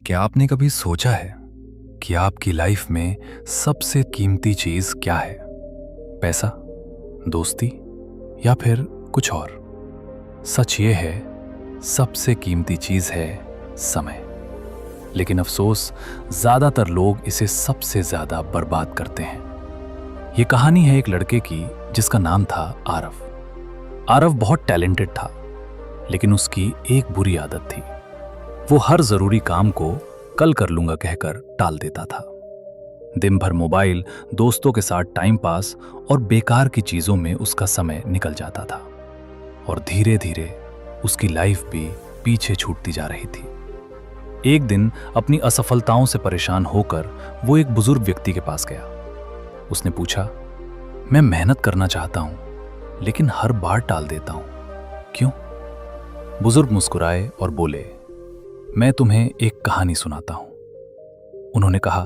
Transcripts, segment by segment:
क्या आपने कभी सोचा है कि आपकी लाइफ में सबसे कीमती चीज क्या है? पैसा, दोस्ती या फिर कुछ और? सच ये है, सबसे कीमती चीज है समय। लेकिन अफसोस, ज्यादातर लोग इसे सबसे ज्यादा बर्बाद करते हैं। ये कहानी है एक लड़के की जिसका नाम था आरव। आरव बहुत टैलेंटेड था, लेकिन उसकी एक बुरी आदत थी। वो हर जरूरी काम को कल कर लूंगा कहकर टाल देता था। दिन भर मोबाइल, दोस्तों के साथ टाइम पास और बेकार की चीजों में उसका समय निकल जाता था। और धीरे धीरे उसकी लाइफ भी पीछे छूटती जा रही थी। एक दिन अपनी असफलताओं से परेशान होकर वो एक बुजुर्ग व्यक्ति के पास गया। उसने पूछा, मैं मेहनत करना चाहता हूं, लेकिन हर बार टाल देता हूं, क्यों? बुजुर्ग मुस्कुराए और बोले, मैं तुम्हें एक कहानी सुनाता हूं। उन्होंने कहा,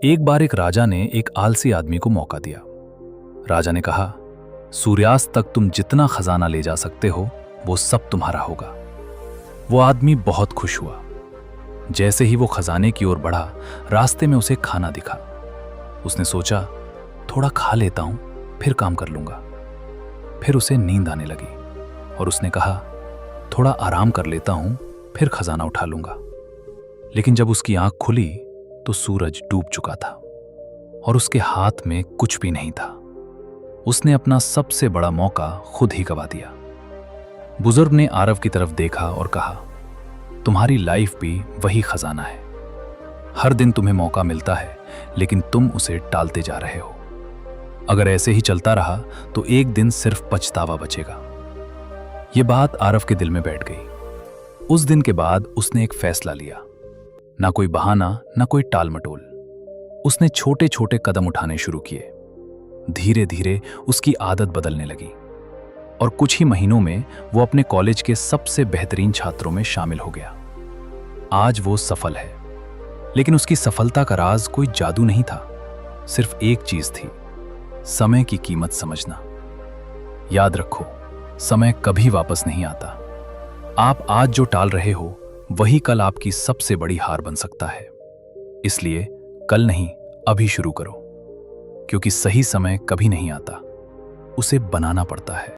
एक बार एक राजा ने एक आलसी आदमी को मौका दिया। राजा ने कहा, सूर्यास्त तक तुम जितना खजाना ले जा सकते हो वो सब तुम्हारा होगा। वो आदमी बहुत खुश हुआ। जैसे ही वो खजाने की ओर बढ़ा, रास्ते में उसे खाना दिखा। उसने सोचा, थोड़ा खा लेता हूं, फिर काम कर लूंगा। फिर उसे नींद आने लगी और उसने कहा, थोड़ा आराम कर लेता हूं, फिर खजाना उठा लूंगा। लेकिन जब उसकी आंख खुली तो सूरज डूब चुका था और उसके हाथ में कुछ भी नहीं था। उसने अपना सबसे बड़ा मौका खुद ही गवा दिया। बुजुर्ग ने आरव की तरफ देखा और कहा, तुम्हारी लाइफ भी वही खजाना है। हर दिन तुम्हें मौका मिलता है, लेकिन तुम उसे टालते जा रहे हो। अगर ऐसे ही चलता रहा तो एक दिन सिर्फ पछतावा बचेगा। यह बात आरव के दिल में बैठ गई। उस दिन के बाद उसने एक फैसला लिया। ना कोई बहाना, ना कोई टाल मटोल। उसने छोटे छोटे कदम उठाने शुरू किए। धीरे धीरे उसकी आदत बदलने लगी और कुछ ही महीनों में वो अपने कॉलेज के सबसे बेहतरीन छात्रों में शामिल हो गया। आज वो सफल है, लेकिन उसकी सफलता का राज कोई जादू नहीं था। सिर्फ एक चीज थी, समय की कीमत समझना। याद रखो, समय कभी वापस नहीं आता। आप आज जो टाल रहे हो, वही कल आपकी सबसे बड़ी हार बन सकता है। इसलिए कल नहीं, अभी शुरू करो, क्योंकि सही समय कभी नहीं आता, उसे बनाना पड़ता है।